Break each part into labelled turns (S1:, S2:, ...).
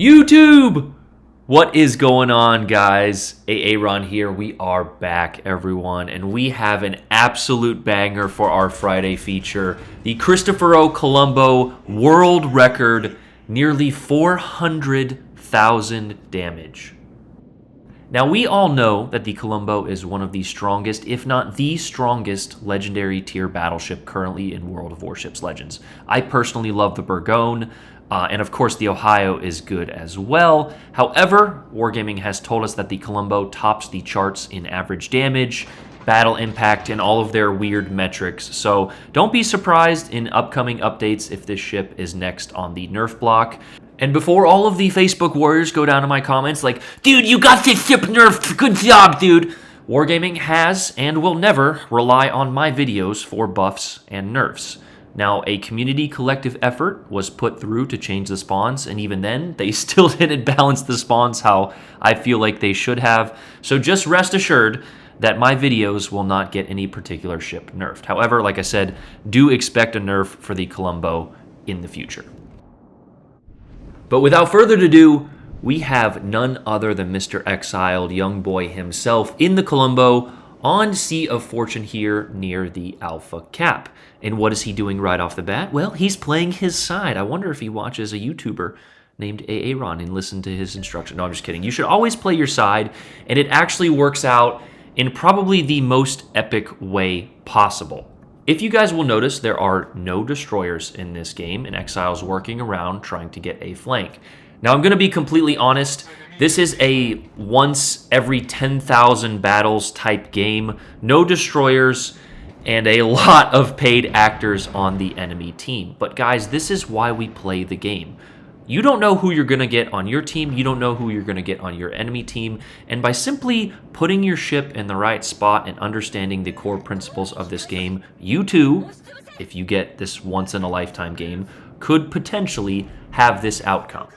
S1: YouTube! What is going on, guys? Aaron here. We are back, everyone, and we have an absolute banger for our Friday feature. The Cristoforo Colombo world record, nearly 400,000 damage. Now, we all know that the Columbo is one of the strongest, if not the strongest, legendary tier battleship currently in World of Warships Legends. I personally love the Burgoyne, and of course the Ohio is good as well. However, Wargaming has told us that the Columbo tops the charts in average damage, battle impact, and all of their weird metrics. So don't be surprised in upcoming updates if this ship is next on the nerf block. And before all of the Facebook warriors go down in my comments like, dude, you got this ship nerfed, good job, dude. Wargaming has and will never rely on my videos for buffs and nerfs. Now, a community collective effort was put through to change the spawns, and even then, they still didn't balance the spawns how I feel like they should have. So just rest assured that my videos will not get any particular ship nerfed. However, like I said, do expect a nerf for the Columbo in the future. But without further ado, we have none other than Mr. Exiled, young boy himself, in the Columbo on Sea of Fortune here near the Alpha Cap. And what is he doing right off the bat? Well, he's playing his side. I wonder if he watches a YouTuber named Aaron and listen to his instruction. No, I'm just kidding. You should always play your side, and it actually works out in probably the most epic way possible. If you guys will notice, there are no destroyers in this game, and Exile's working around trying to get a flank. Now, I'm going to be completely honest. This is a once every 10,000 battles type game. No destroyers and a lot of paid actors on the enemy team. But guys, this is why we play the game. You don't know who you're going to get on your team. You don't know who you're going to get on your enemy team. And by simply putting your ship in the right spot and understanding the core principles of this game, you too, if you get this once-in-a-lifetime game, could potentially have this outcome.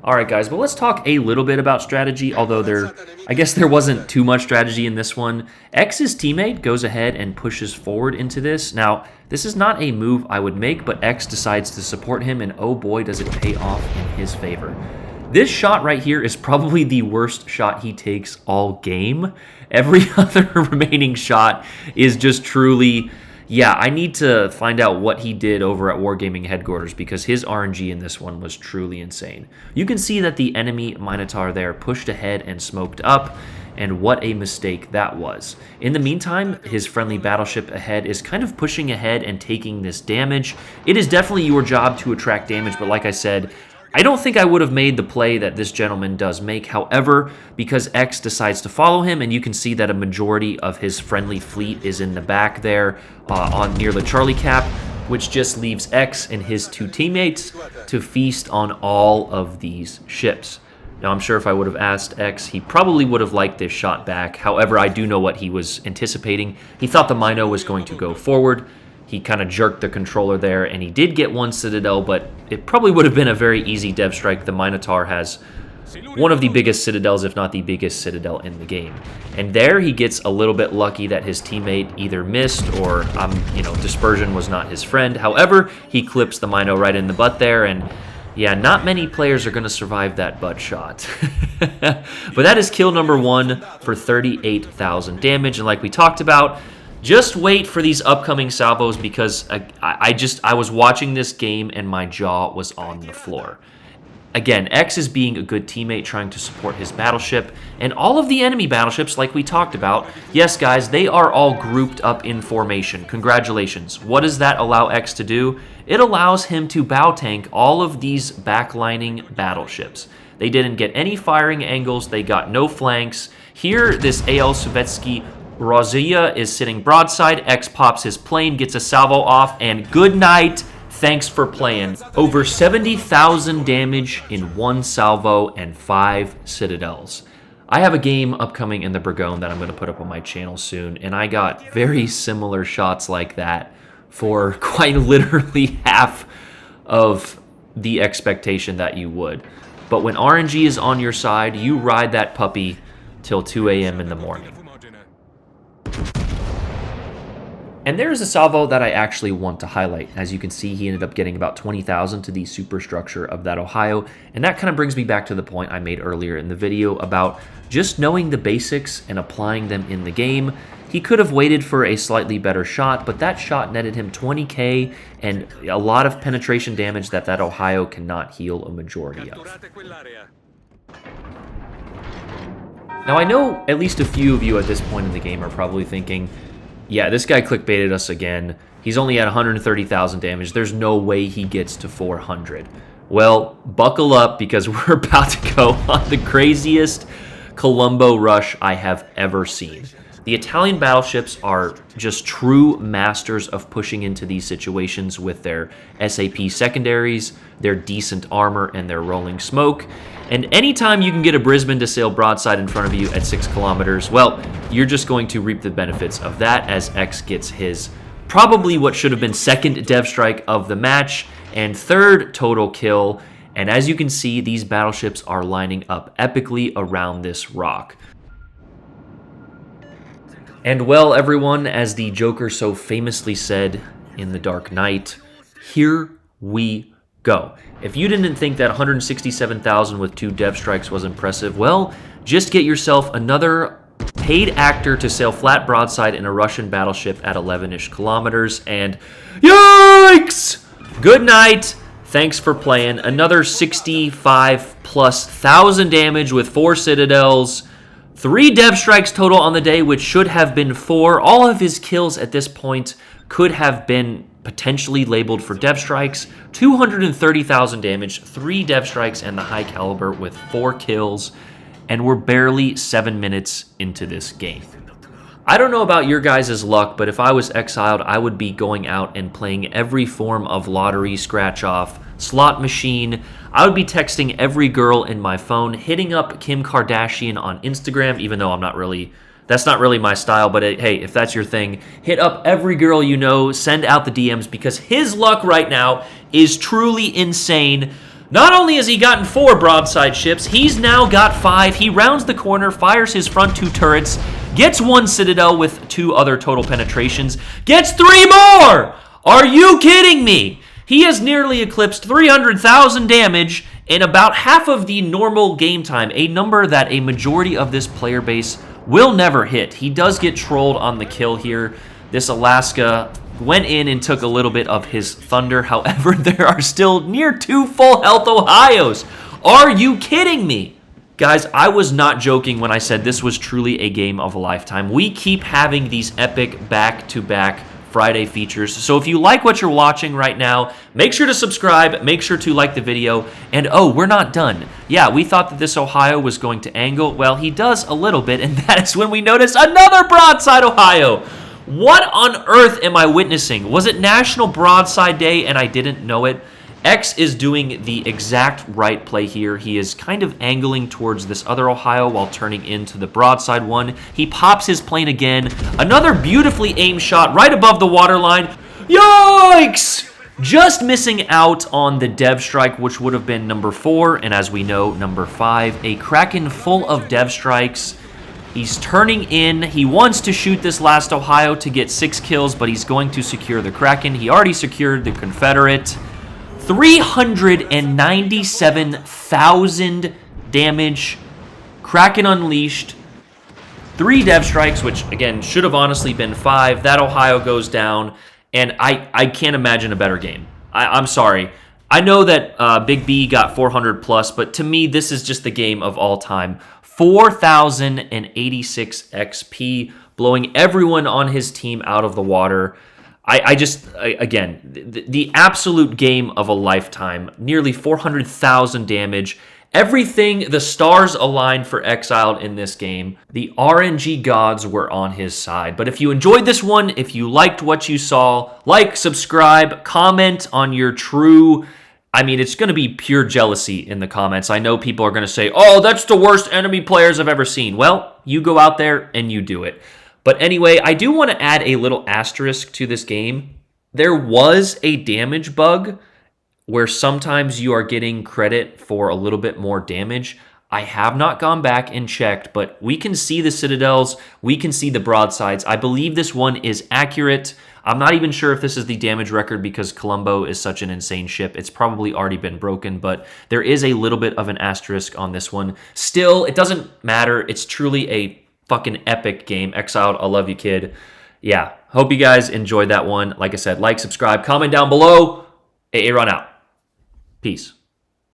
S1: All right, guys, but let's talk a little bit about strategy, although I guess there wasn't too much strategy in this one. X's teammate goes ahead and pushes forward into this. Now, this is not a move I would make, but X decides to support him, and oh boy, does it pay off in his favor. This shot right here is probably the worst shot he takes all game. Every other remaining shot is just truly... Yeah, I need to find out what he did over at Wargaming headquarters because his RNG in this one was truly insane. You can see that the enemy Minotaur there pushed ahead and smoked up, and what a mistake that was. In the meantime, his friendly battleship ahead is kind of pushing ahead and taking this damage. It is definitely your job to attract damage, but like I said, I don't think I would have made the play that this gentleman does make. However, because X decides to follow him, and you can see that a majority of his friendly fleet is in the back there on near the Charlie Cap, which just leaves X and his two teammates to feast on all of these ships. Now, I'm sure if I would have asked X, he probably would have liked this shot back. However, I do know what he was anticipating. He thought the Mino was going to go forward. He kind of jerked the controller there, and he did get one Citadel, but it probably would have been a very easy dev strike. The Minotaur has one of the biggest Citadels, if not the biggest Citadel in the game. And there he gets a little bit lucky that his teammate either missed or, dispersion was not his friend. However, he clips the Mino right in the butt there, and yeah, not many players are going to survive that butt shot. But that is kill number 1 for 38,000 damage, and like we talked about, just wait for these upcoming salvos because I was watching this game and my jaw was on the floor. Again, X is being a good teammate trying to support his battleship, and all of the enemy battleships, like we talked about, yes, guys, they are all grouped up in formation. Congratulations. What does that allow X to do? It allows him to bow tank all of these backlining battleships. They didn't get any firing angles. They got no flanks. Here, this AL Sovietsky Rozia is sitting broadside. X pops his plane, gets a salvo off, and good night. Thanks for playing. Over 70,000 damage in one salvo and 5 citadels. I have a game upcoming in the Burgoyne that I'm going to put up on my channel soon, and I got very similar shots like that for quite literally half of the expectation that you would. But when RNG is on your side, you ride that puppy till 2 a.m. in the morning. And there's a salvo that I actually want to highlight. As you can see, he ended up getting about 20,000 to the superstructure of that Ohio. And that kind of brings me back to the point I made earlier in the video about just knowing the basics and applying them in the game. He could have waited for a slightly better shot, but that shot netted him 20k and a lot of penetration damage that Ohio cannot heal a majority of. Now I know at least a few of you at this point in the game are probably thinking, yeah, this guy clickbaited us again. He's only at 130,000 damage. There's no way he gets to 400. Well, buckle up because we're about to go on the craziest Colombo rush I have ever seen. The Italian battleships are just true masters of pushing into these situations with their SAP secondaries, their decent armor, and their rolling smoke. And anytime you can get a Brisbane to sail broadside in front of you at 6 kilometers, well, you're just going to reap the benefits of that as X gets his probably what should have been second dev strike of the match and third total kill. And as you can see, these battleships are lining up epically around this rock. And well, everyone, as the Joker so famously said in The Dark Knight, here we go. If you didn't think that 167,000 with 2 dev strikes was impressive, well, just get yourself another paid actor to sail flat broadside in a Russian battleship at 11-ish kilometers, and yikes! Good night. Thanks for playing. Another 65+ thousand damage with 4 citadels. 3 dev strikes total on the day, which should have been 4. All of his kills at this point could have been potentially labeled for dev strikes. 230,000 damage, 3 dev strikes, and the high caliber with 4 kills. And we're barely 7 minutes into this game. I don't know about your guys' luck, but if I was exiled, I would be going out and playing every form of lottery, scratch-off, slot machine. I would be texting every girl in my phone, hitting up Kim Kardashian on Instagram, even though that's not really my style, but hey, if that's your thing, hit up every girl you know, send out the DMs, because his luck right now is truly insane. Not only has he gotten 4 broadside ships, he's now got 5. He rounds the corner, fires his front 2 turrets, gets 1 citadel with 2 other total penetrations, gets 3 more! Are you kidding me? He has nearly eclipsed 300,000 damage in about half of the normal game time, a number that a majority of this player base will never hit. He does get trolled on the kill here. This Alaska went in and took a little bit of his thunder. However, there are still near 2 full health Ohios. Are you kidding me? Guys, I was not joking when I said this was truly a game of a lifetime. We keep having these epic back-to-back Friday features. So if you like what you're watching right now, make sure to subscribe, make sure to like the video, and oh, we're not done. Yeah, we thought that this Ohio was going to angle. Well, he does a little bit, and that is when we notice another broadside Ohio. What on earth am I witnessing? Was it National Broadside Day and I didn't know it? X is doing the exact right play here. He is kind of angling towards this other Ohio while turning into the broadside one. He pops his plane again. Another beautifully aimed shot right above the waterline. Yikes! Just missing out on the dev strike, which would have been number 4, and as we know, number 5. A Kraken full of dev strikes. He's turning in. He wants to shoot this last Ohio to get 6 kills, but he's going to secure the Kraken. He already secured the Confederate. 397,000 damage. Kraken unleashed. 3 dev strikes, which, again, should have honestly been 5. That Ohio goes down, and I can't imagine a better game. I'm sorry. I know that Big B got 400 plus, but to me, this is just the game of all time. 4,086 XP, blowing everyone on his team out of the water. Again, the absolute game of a lifetime. Nearly 400,000 damage. Everything, the stars aligned for Exiled in this game. The RNG gods were on his side. But if you enjoyed this one, if you liked what you saw, like, subscribe, comment on your true... I mean, it's going to be pure jealousy in the comments. I know people are going to say, oh, that's the worst enemy players I've ever seen. Well, you go out there and you do it. But anyway, I do want to add a little asterisk to this game. There was a damage bug where sometimes you are getting credit for a little bit more damage. I have not gone back and checked, but we can see the citadels. We can see the broadsides. I believe this one is accurate. I'm not even sure if this is the damage record because Colombo is such an insane ship. It's probably already been broken, but there is a little bit of an asterisk on this one. Still, it doesn't matter. It's truly a fucking epic game. Exiled, I love you, kid. Yeah, hope you guys enjoyed that one. Like I said, like, subscribe, comment down below. AA Run out. Peace.